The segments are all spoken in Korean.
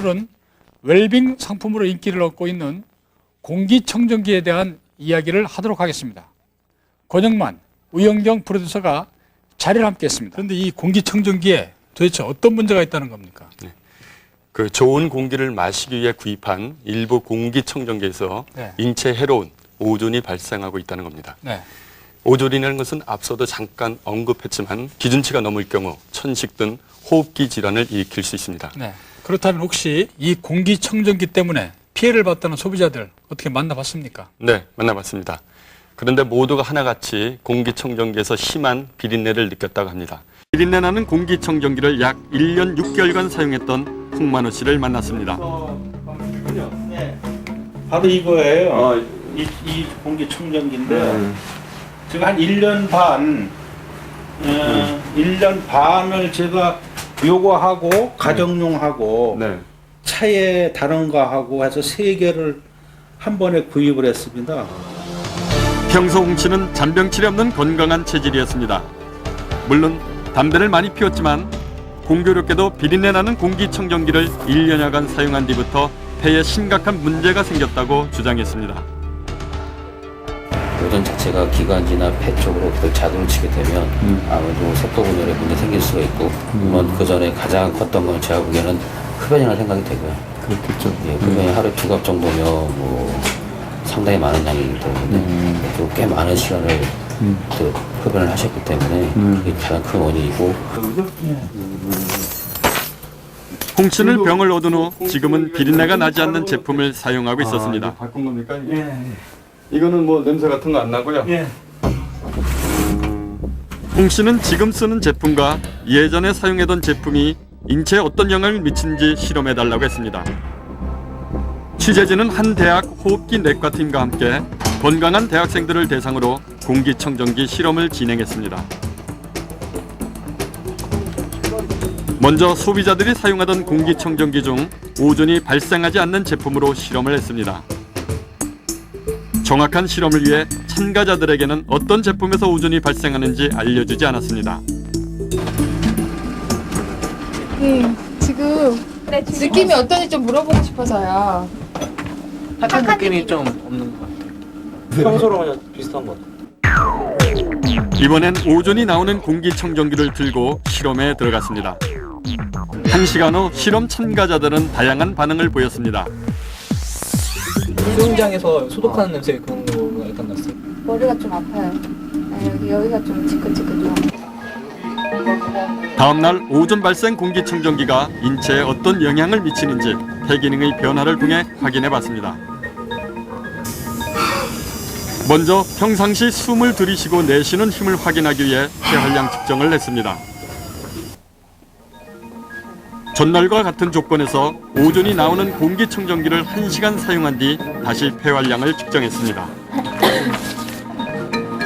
오늘은 웰빙 상품으로 인기를 얻고 있는 공기청정기에 대한 이야기를 하도록 하겠습니다. 권영만, 우영경 프로듀서가 자리를 함께 했습니다. 그런데 이 공기청정기에 도대체 어떤 문제가 있다는 겁니까? 그 좋은 공기를 마시기 위해 구입한 일부 공기청정기에서 인체에 해로운 오존이 발생하고 있다는 겁니다. 오존이라는 것은 앞서도 잠깐 언급했지만 기준치가 넘을 경우 천식 등 호흡기 질환을 일으킬 수 있습니다. 그렇다면 혹시 이 공기청정기 때문에 피해를 봤다는 소비자들 어떻게 만나봤습니까? 네, 만나봤습니다. 그런데 모두가 하나같이 공기청정기에서 심한 비린내를 느꼈다고 합니다. 비린내 나는 공기청정기를 약 1년 6개월간 사용했던 홍만호 씨를 만났습니다. 네, 바로 이거예요. 이 공기청정기인데 지금 한 1년 반, 1년 반을 제가 요거하고 가정용하고 차에 다른 거 하고 해서 3개를 한 번에 구입을 했습니다. 평소 홍 씨는 잔병치레 없는 건강한 체질이었습니다. 물론 담배를 많이 피웠지만 공교롭게도 비린내 나는 공기청정기를 1년여간 사용한 뒤부터 폐에 심각한 문제가 생겼다고 주장했습니다. 오존 자체가 기관지나 폐 쪽으로 자동을 치게 되면 아무래도 세포 분열에 문제 생길 수가 있고, 그 전에 가장 컸던 건 제가 보기에는 흡연이라는 생각이 되고요. 그렇겠죠. 예, 흡연이 하루에 2갑 정도면 뭐 상당히 많은 양이기 때문에 또 꽤 많은 시간을 또 흡연을 하셨기 때문에 그게 가장 큰 원인이고. 홍 씨는 병을 얻은 후 지금은 비린내가 나지 않는 제품을 사용하고 있었습니다. 바꾼 겁니까? 이거는 뭐 냄새 같은 거 안 나고요? 홍 씨는 지금 쓰는 제품과 예전에 사용하던 제품이 인체에 어떤 영향을 미치는지 실험해달라고 했습니다. 취재진은 한 대학 호흡기 내과팀과 함께 건강한 대학생들을 대상으로 공기청정기 실험을 진행했습니다. 먼저 소비자들이 사용하던 공기청정기 중 오존이 발생하지 않는 제품으로 실험을 했습니다. 정확한 실험을 위해 참가자들에게는 어떤 제품에서 오존이 발생하는지 알려주지 않았습니다. 지금 느낌이 어떤지 좀 물어보고 싶어서요. 착한 느낌이 좀 없는 것 같아요. 평소랑 그냥 비슷한 것 같아요. 이번엔 오존이 나오는 공기청정기를 들고 실험에 들어갔습니다. 1시간 후 실험 참가자들은 다양한 반응을 보였습니다. 수영장에서 소독하는 냄새 그런 거가 약간 났어요. 머리가 좀 아파요. 여기가 좀 지긋지긋해요. 다음 날 오존 발생 공기청정기가 인체에 어떤 영향을 미치는지 폐기능의 변화를 통해 확인해 봤습니다. 먼저 평상시 숨을 들이쉬고 내쉬는 힘을 확인하기 위해 폐활량 측정을 했습니다. 전날과 같은 조건에서 오존이 나오는 공기청정기를 1시간 사용한 뒤 다시 폐활량을 측정했습니다.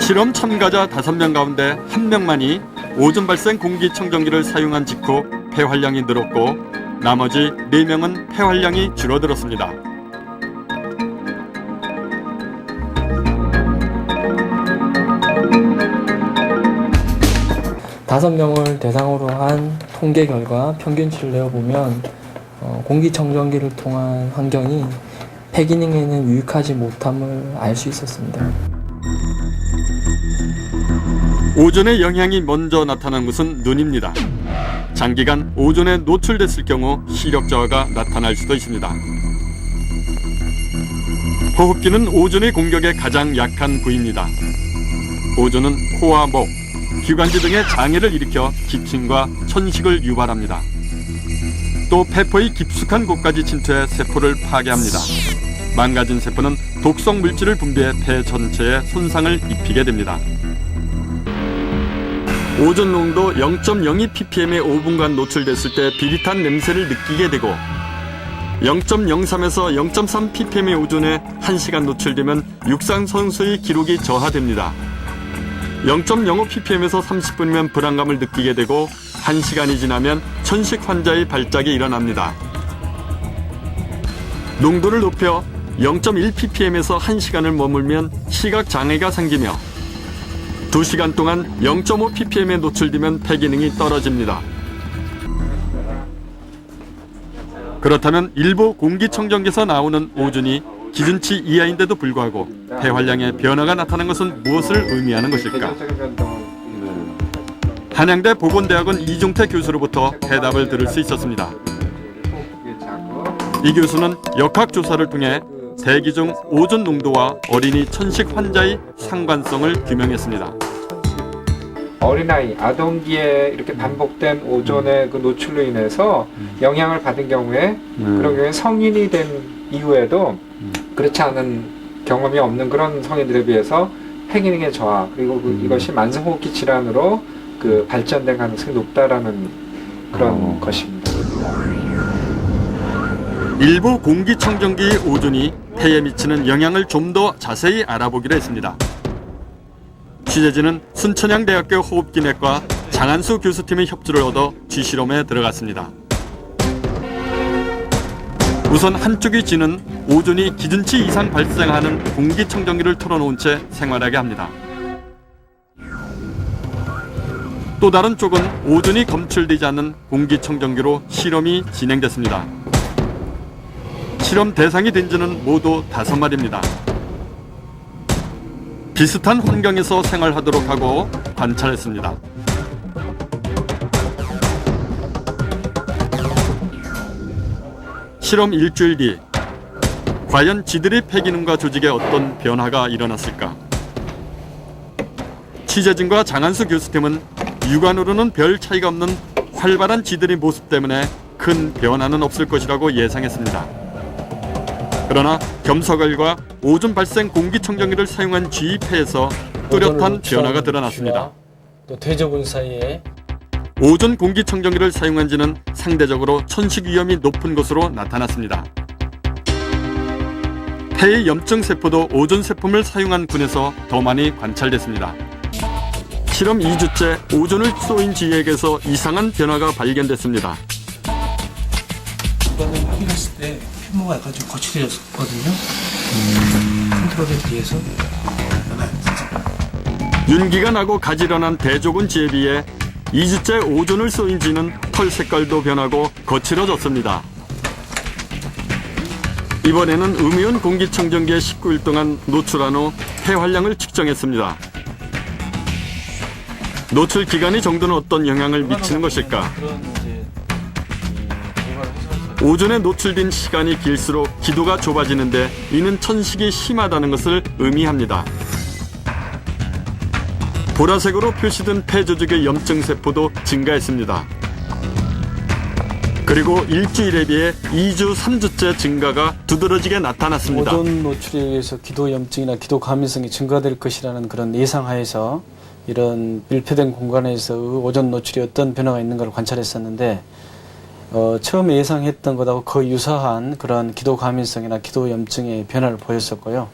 실험 참가자 5명 가운데 1명만이 오존 발생 공기청정기를 사용한 직후 폐활량이 늘었고 나머지 4명은 폐활량이 줄어들었습니다. 다섯 명을 대상으로 한 통계 결과 평균치를 내어보면 공기청정기를 통한 환경이 폐기능에는 유익하지 못함을 알 수 있었습니다. 오존의 영향이 먼저 나타난 것은 눈입니다. 장기간 오존에 노출됐을 경우 시력 저하가 나타날 수도 있습니다. 호흡기는 오존의 공격에 가장 약한 부위입니다. 오존은 코와 목, 기관지 등의 장애를 일으켜 기침과 천식을 유발합니다. 또 폐포의 깊숙한 곳까지 침투해 세포를 파괴합니다. 망가진 세포는 독성 물질을 분비해 폐 전체에 손상을 입히게 됩니다. 오존 농도 0.02ppm에 5분간 노출됐을 때 비릿한 냄새를 느끼게 되고 0.03에서 0.3ppm의 오존에 1시간 노출되면 육상선수의 기록이 저하됩니다. 0.05ppm에서 30분이면 불안감을 느끼게 되고 1시간이 지나면 천식 환자의 발작이 일어납니다. 농도를 높여 0.1ppm에서 1시간을 머물면 시각장애가 생기며 2시간 동안 0.5ppm에 노출되면 폐기능이 떨어집니다. 그렇다면 일부 공기청정기에서 나오는 오존이 기준치 이하인데도 불구하고 폐활량의 변화가 나타난 것은 무엇을 의미하는 것일까? 한양대 보건대학원 이종태 교수로부터 해답을 들을 수 있었습니다. 이 교수는 역학조사를 통해 대기 중 오존 농도와 어린이 천식 환자의 상관성을 규명했습니다. 어린아이, 아동기에 이렇게 반복된 오존의 그 노출로 인해서 영향을 받은 경우에 그런 경우에 성인이 된 이후에도 그렇지 않은 경험이 없는 그런 성인들에 비해서 폐기능의 저하 그리고 이것이 만성호흡기 질환으로 그 발전된 가능성이 높다라는 그런 것입니다. 일부 공기청정기의 오존이 폐에 미치는 영향을 좀 더 자세히 알아보기로 했습니다. 취재진은 순천향대학교 호흡기내과 장한수 교수팀의 협조를 얻어 쥐실험에 들어갔습니다. 우선 한쪽의 쥐는 오존이 기준치 이상 발생하는 공기청정기를 틀어놓은 채 생활하게 합니다. 또 다른 쪽은 오존이 검출되지 않는 공기청정기로 실험이 진행됐습니다. 실험 대상이 된 쥐는 모두 5마리입니다. 비슷한 환경에서 생활하도록 하고 관찰했습니다. 실험 일주일 뒤, 과연 쥐들의 폐기능과 조직에 어떤 변화가 일어났을까? 취재진과 장한수 교수팀은 육안으로는 별 차이가 없는 활발한 쥐들의 모습 때문에 큰 변화는 없을 것이라고 예상했습니다. 그러나 겸석을과 오존 발생 공기청정기를 사용한 쥐 폐에서 뚜렷한 변화가 드러났습니다. 또 대조군 사이에 오존 공기청정기를 사용한 쥐는 상대적으로 천식 위험이 높은 것으로 나타났습니다. 폐의 염증 세포도 오존 세포를 사용한 군에서 더 많이 관찰됐습니다. 실험 2주째 오존을 쏘인 쥐에게서 이상한 변화가 발견됐습니다. 이번에 확인했을 때 피부가 약간 좀 거칠어졌거든요. 컨트롤에 비해서. 윤기가 나고 가지런한 대조군 쥐에 비해 2주째 오존을 쏘인 쥐는 털 색깔도 변하고 거칠어졌습니다. 이번에는 음이온 공기청정기에 19일 동안 노출한 후 폐활량을 측정했습니다. 노출 기간의 정도는 어떤 영향을 미치는 것일까? 오존에 노출된 시간이 길수록 기도가 좁아지는데 이는 천식이 심하다는 것을 의미합니다. 보라색으로 표시된 폐 조직의 염증 세포도 증가했습니다. 그리고 일주일에 비해 2주, 3주째 증가가 두드러지게 나타났습니다. 오존 노출에 의해서 기도 염증이나 기도 감염성이 증가될 것이라는 그런 예상하에서 이런 밀폐된 공간에서 오존 노출이 어떤 변화가 있는 걸 관찰했었는데 처음에 예상했던 것하고 거의 유사한 그런 기도 감염성이나 기도 염증의 변화를 보였었고요.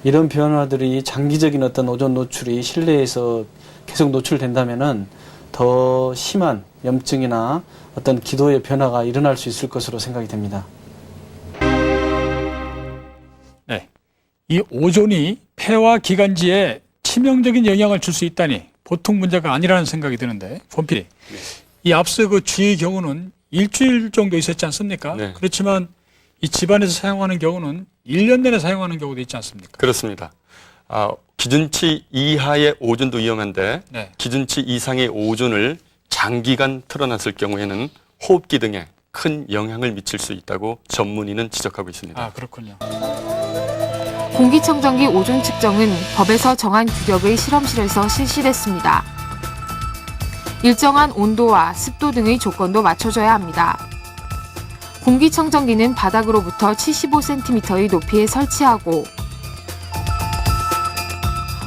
이런 변화들이 장기적인 어떤 오존 노출이 실내에서 계속 노출된다면은 더 심한 염증이나 어떤 기도의 변화가 일어날 수 있을 것으로 생각이 됩니다. 네, 이 오존이 폐와 기관지에 치명적인 영향을 줄 수 있다니 보통 문제가 아니라는 생각이 드는데, 권필이 이 앞서 그 쥐의 경우는 일주일 정도 있었지 않습니까? 네. 그렇지만 이 집안에서 사용하는 경우는 1년 내내 사용하는 경우도 있지 않습니까? 그렇습니다. 기준치 이하의 오존도 위험한데 네. 기준치 이상의 오존을 장기간 틀어놨을 경우에는 호흡기 등에 큰 영향을 미칠 수 있다고 전문의는 지적하고 있습니다. 아, 그렇군요. 공기청정기 오존 측정은 법에서 정한 규격의 실험실에서 실시됐습니다. 일정한 온도와 습도 등의 조건도 맞춰줘야 합니다. 공기청정기는 바닥으로부터 75cm의 높이에 설치하고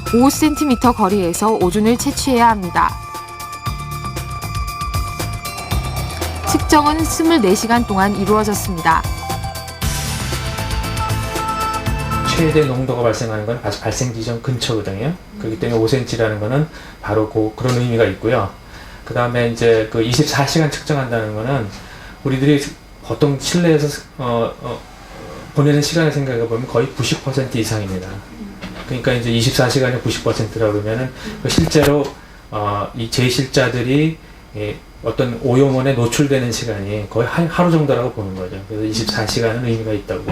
5cm 거리에서 오존을 채취해야 합니다. 측정은 24시간 동안 이루어졌습니다. 최대 농도가 발생하는 건 발생 지점 근처거든요. 그렇기 때문에 5cm라는 거는 바로 그런 의미가 있고요. 그 다음에 이제 그 24시간 측정한다는 거는 우리들이 보통 실내에서 보내는 시간을 생각해 보면 거의 90% 이상입니다. 그러니까 이제 24시간에 90%라고 그러면은 실제로 이 제실자들이 어떤 오염원에 노출되는 시간이 거의 하루 정도라고 보는 거죠. 그래서 24시간은 의미가 있다고.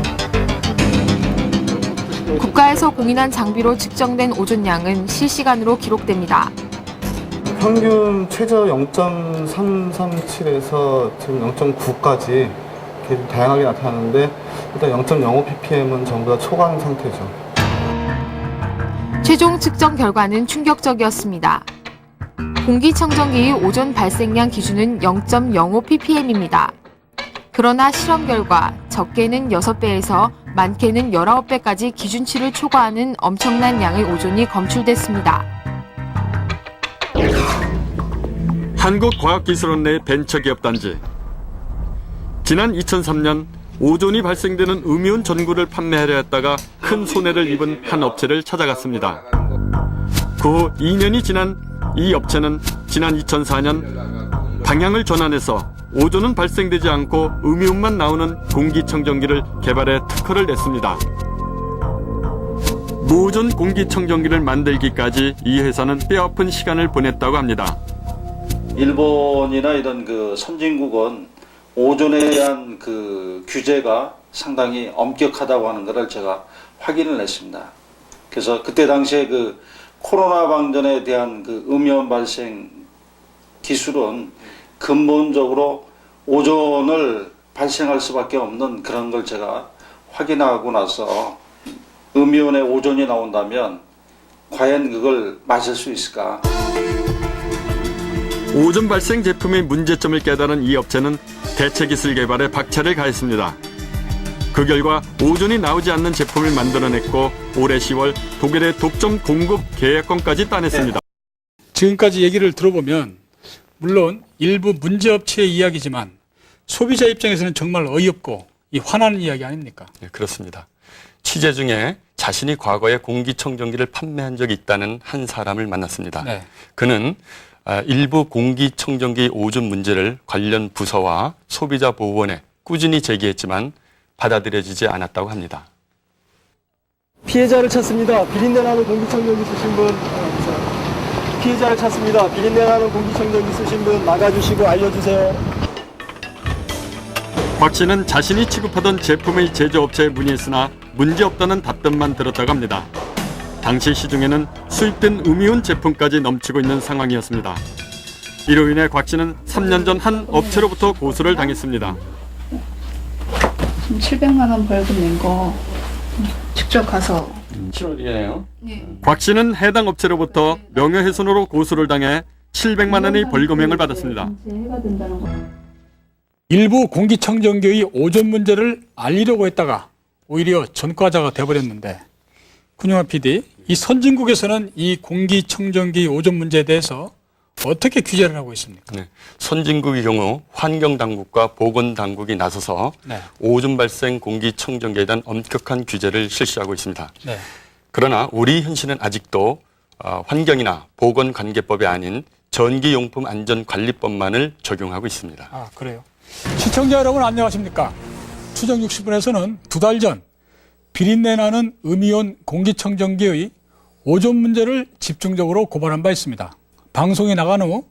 국가에서 공인한 장비로 측정된 오존량은 실시간으로 기록됩니다. 평균 최저 0.337에서 지금 0.9까지 이렇게 다양하게 나타나는데 일단 0.05 ppm은 전부 다 초과한 상태죠. 최종 측정 결과는 충격적이었습니다. 공기청정기의 오존 발생량 기준은 0.05 ppm입니다. 그러나 실험 결과 적게는 6배에서 많게는 19배까지 기준치를 초과하는 엄청난 양의 오존이 검출됐습니다. 한국과학기술원내 벤처기업단지. 지난 2003년 오존이 발생되는 음이온 전구를 판매하려 했다가 큰 손해를 입은 한 업체를 찾아갔습니다. 그 후 2년이 지난 이 업체는 지난 2004년 방향을 전환해서 오존은 발생되지 않고 음이온만 나오는 공기청정기를 개발해 특허를 냈습니다. 무오존 공기청정기를 만들기까지 이 회사는 뼈아픈 시간을 보냈다고 합니다. 일본이나 이런 그 선진국은 오존에 대한 그 규제가 상당히 엄격하다고 하는 것을 제가 확인을 했습니다. 그래서 그때 당시에 그 코로나 방전에 대한 그 음이온 발생 기술은 근본적으로 오존을 발생할 수밖에 없는 그런 걸 제가 확인하고 나서 음이온에 오존이 나온다면 과연 그걸 마실 수 있을까? 오존 발생 제품의 문제점을 깨달은 이 업체는 대체 기술 개발에 박차를 가했습니다. 그 결과 오존이 나오지 않는 제품을 만들어냈고 올해 10월 독일의 독점 공급 계약권까지 따냈습니다. 지금까지 얘기를 들어보면 물론 일부 문제업체의 이야기지만 소비자 입장에서는 정말 어이없고 화나는 이야기 아닙니까? 네, 그렇습니다. 취재 중에 자신이 과거에 공기청정기를 판매한 적이 있다는 한 사람을 만났습니다. 네. 그는 일부 공기청정기 오존 문제를 관련 부서와 소비자보호원에 꾸준히 제기했지만 받아들여지지 않았다고 합니다. 피해자를 찾습니다. 비린내 나는 공기청정기 쓰신 분. 피해자를 찾습니다. 비린내 나는 공기청정기 쓰신 분 나가주시고 알려주세요. 박 씨는 자신이 취급하던 제품의 제조업체에 문의했으나 문제없다는 답변만 들었다고 합니다. 당시 시중에는 수입된 음이온 제품까지 넘치고 있는 상황이었습니다. 이로 인해 곽 씨는 3년 전 한 업체로부터 고소를 당했습니다. 700만 원 벌금 낸 거 직접 가서 7월이에요. 곽 씨는 해당 업체로부터 명예훼손으로 고소를 당해 700만 원의 벌금형을 받았습니다. 일부 공기청정기의 오존 문제를 알리려고 했다가 오히려 전과자가 돼버렸는데 군영아 PD, 이 선진국에서는 이 공기청정기 오존 문제에 대해서 어떻게 규제를 하고 있습니까? 네, 선진국의 경우 환경당국과 보건당국이 나서서 네. 오존 발생 공기청정기에 대한 엄격한 규제를 실시하고 있습니다. 네. 그러나 우리 현실은 아직도 환경이나 보건관계법이 아닌 전기용품안전관리법만을 적용하고 있습니다. 아, 그래요? 시청자 여러분 안녕하십니까? 추정 60분에서는 2달 전 비린내 나는 음이온 공기청정기의 오존 문제를 집중적으로 고발한 바 있습니다. 방송이 나간 후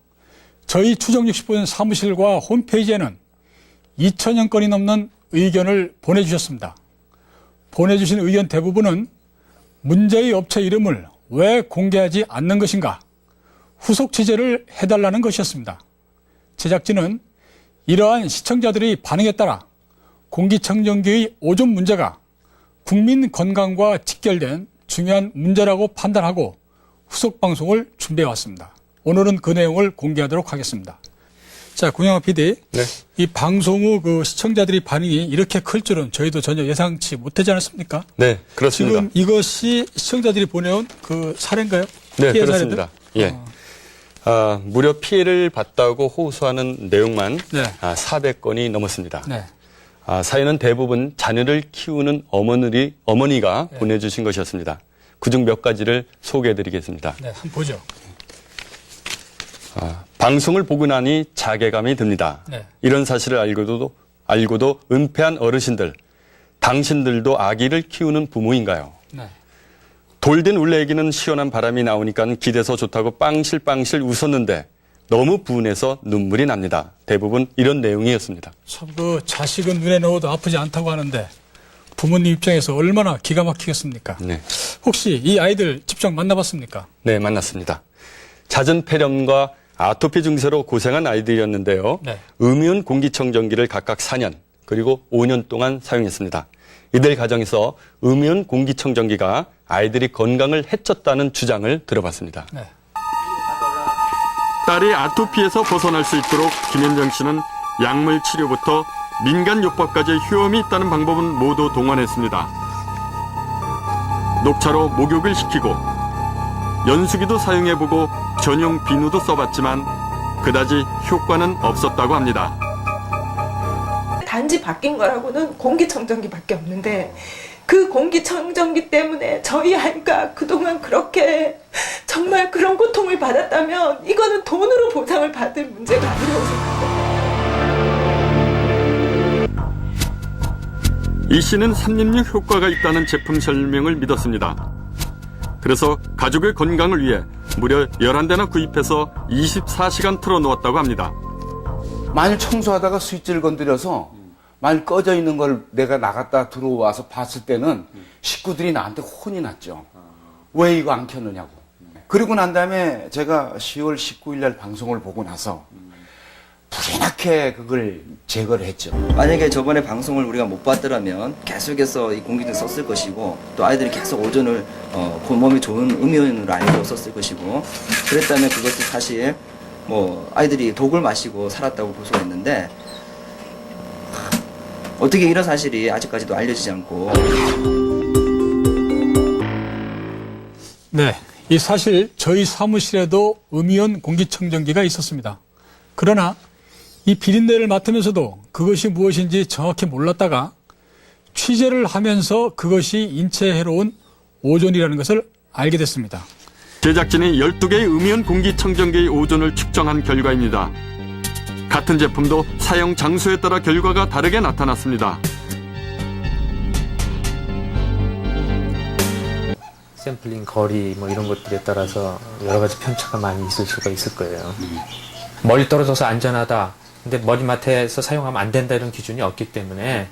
저희 추정 60분 사무실과 홈페이지에는 2,000여 건이 넘는 의견을 보내주셨습니다. 보내주신 의견 대부분은 문제의 업체 이름을 왜 공개하지 않는 것인가, 후속 취재를 해달라는 것이었습니다. 제작진은 이러한 시청자들의 반응에 따라 공기청정기의 오존 문제가 국민 건강과 직결된 중요한 문제라고 판단하고 후속 방송을 준비해 왔습니다. 오늘은 그 내용을 공개하도록 하겠습니다. 자, 군영아 PD, 네. 이 방송 후 그 시청자들의 반응이 이렇게 클 줄은 저희도 전혀 예상치 못하지 않았습니까? 네, 그렇습니다. 지금 이것이 시청자들이 보내온 그 사례인가요? 네, 피해 그렇습니다. 사례들? 예. 무려 피해를 봤다고 호소하는 내용만 네. 400건이 넘었습니다. 네. 사연은 대부분 자녀를 키우는 어머니가 네. 보내주신 것이었습니다. 그중 몇 가지를 소개해드리겠습니다. 네, 한번 보죠. 방송을 보고 나니 자괴감이 듭니다. 네. 이런 사실을 알고도 은폐한 어르신들, 당신들도 아기를 키우는 부모인가요? 네. 돌된 울레기는 시원한 바람이 나오니까 기대서 좋다고 빵실빵실 웃었는데 너무 분해서 눈물이 납니다. 대부분 이런 내용이었습니다. 참 그 자식은 눈에 넣어도 아프지 않다고 하는데 부모님 입장에서 얼마나 기가 막히겠습니까? 네. 혹시 이 아이들 직접 만나봤습니까? 네, 만났습니다. 잦은 폐렴과 아토피 증세로 고생한 아이들이었는데요. 네. 음이온 공기청정기를 각각 4년 그리고 5년 동안 사용했습니다. 이들 가정에서 음이온 공기청정기가 아이들이 건강을 해쳤다는 주장을 들어봤습니다. 네. 딸이 아토피에서 벗어날 수 있도록 김현정 씨는 약물 치료부터 민간 요법까지 효험이 있다는 방법은 모두 동원했습니다. 녹차로 목욕을 시키고 연수기도 사용해보고 전용 비누도 써봤지만 그다지 효과는 없었다고 합니다. 단지 바뀐 거라고는 공기청정기밖에 없는데 그 공기청정기 때문에 저희 아이가 그동안 그렇게 정말 그런 고통을 받았다면 이거는 돈으로 보상을 받을 문제가 아니라고 생각합니다. 이 씨는 산림육 효과가 있다는 제품 설명을 믿었습니다. 그래서 가족의 건강을 위해 무려 11대나 구입해서 24시간 틀어놓았다고 합니다. 만일 청소하다가 스위치를 건드려서 만일 꺼져 있는 걸 내가 나갔다 들어와서 봤을 때는 식구들이 나한테 혼이 났죠. 왜 이거 안 켰느냐고. 그리고 난 다음에 제가 10월 19일 날 방송을 보고 나서 불이 나게 그걸 제거를 했죠. 만약에 저번에 방송을 우리가 못 봤더라면 계속해서 이 공기를 썼을 것이고 또 아이들이 계속 오존을 몸에 좋은 음이온으로 알고 썼을 것이고 그랬다면 그것도 사실 뭐 아이들이 독을 마시고 살았다고 볼 수가 있는데 어떻게 이런 사실이 아직까지도 알려지지 않고. 네, 이 사실 저희 사무실에도 음이온 공기청정기가 있었습니다. 그러나 이 비린내를 맡으면서도 그것이 무엇인지 정확히 몰랐다가 취재를 하면서 그것이 인체에 해로운 오존이라는 것을 알게 됐습니다. 제작진이 12개의 음이온 공기청정기의 오존을 측정한 결과입니다. 같은 제품도 사용 장소에 따라 결과가 다르게 나타났습니다. 샘플링 거리 뭐 이런 것들에 따라서 여러 가지 편차가 많이 있을 수가 있을 거예요. 멀리 떨어져서 안전하다. 근데 머리맡에서 사용하면 안 된다 이런 기준이 없기 때문에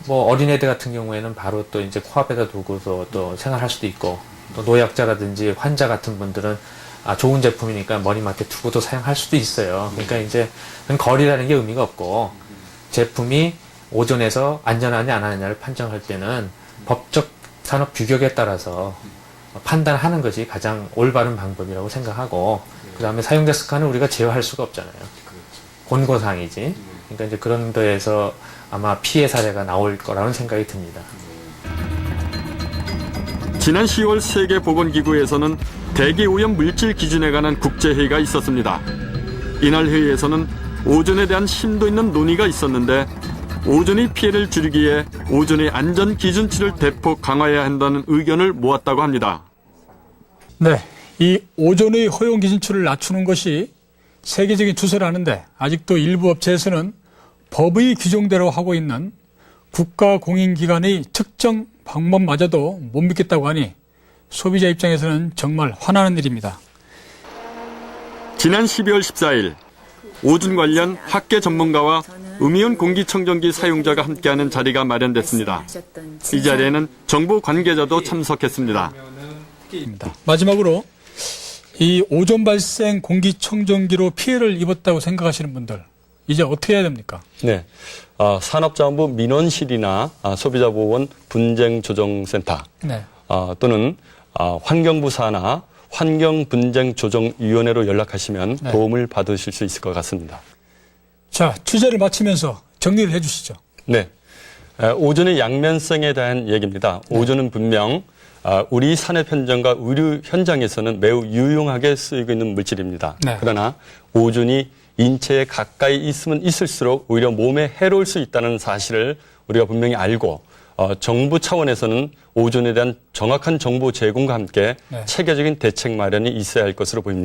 뭐 어린애들 같은 경우에는 바로 또 이제 코앞에다 두고서 또 생활할 수도 있고 또 노약자라든지 환자 같은 분들은 좋은 제품이니까 머리맡에 두고도 사용할 수도 있어요. 그러니까 이제 거리라는 게 의미가 없고 제품이 오존에서 안전하냐 안 하느냐를 판정할 때는 법적 산업 규격에 따라서 판단하는 것이 가장 올바른 방법이라고 생각하고 그 다음에 사용자 습관을 우리가 제어할 수가 없잖아요. 권고사항이지. 그러니까 이제 그런 데에서 아마 피해 사례가 나올 거라는 생각이 듭니다. 지난 10월 세계보건기구에서는 대기오염 물질 기준에 관한 국제회의가 있었습니다. 이날 회의에서는 오존에 대한 심도 있는 논의가 있었는데 오존의 피해를 줄이기 위해 오존의 안전 기준치를 대폭 강화해야 한다는 의견을 모았다고 합니다. 네, 이 오존의 허용 기준치를 낮추는 것이 세계적인 추세라는데 아직도 일부 업체에서는 법의 규정대로 하고 있는 국가공인기관의 측정 방법마저도 못 믿겠다고 하니 소비자 입장에서는 정말 화나는 일입니다. 지난 12월 14일 오존 관련 학계 전문가와 음이온 공기청정기 사용자가 함께하는 자리가 마련됐습니다. 이 자리에는 정부 관계자도 참석했습니다. 마지막으로 이 오존 발생 공기청정기로 피해를 입었다고 생각하시는 분들 이제 어떻게 해야 됩니까? 네, 산업자원부 민원실이나 소비자보건 분쟁조정센터 네. 또는 환경부 산하 환경분쟁조정위원회로 연락하시면 네. 도움을 받으실 수 있을 것 같습니다. 자, 취재를 마치면서 정리를 해 주시죠. 네, 오존의 양면성에 대한 얘기입니다. 오존은 분명 우리 산업 현장과 의료 현장에서는 매우 유용하게 쓰이고 있는 물질입니다. 네. 그러나 오존이 인체에 가까이 있으면 있을수록 오히려 몸에 해로울 수 있다는 사실을 우리가 분명히 알고 정부 차원에서는 오존에 대한 정확한 정보 제공과 함께 네. 체계적인 대책 마련이 있어야 할 것으로 보입니다.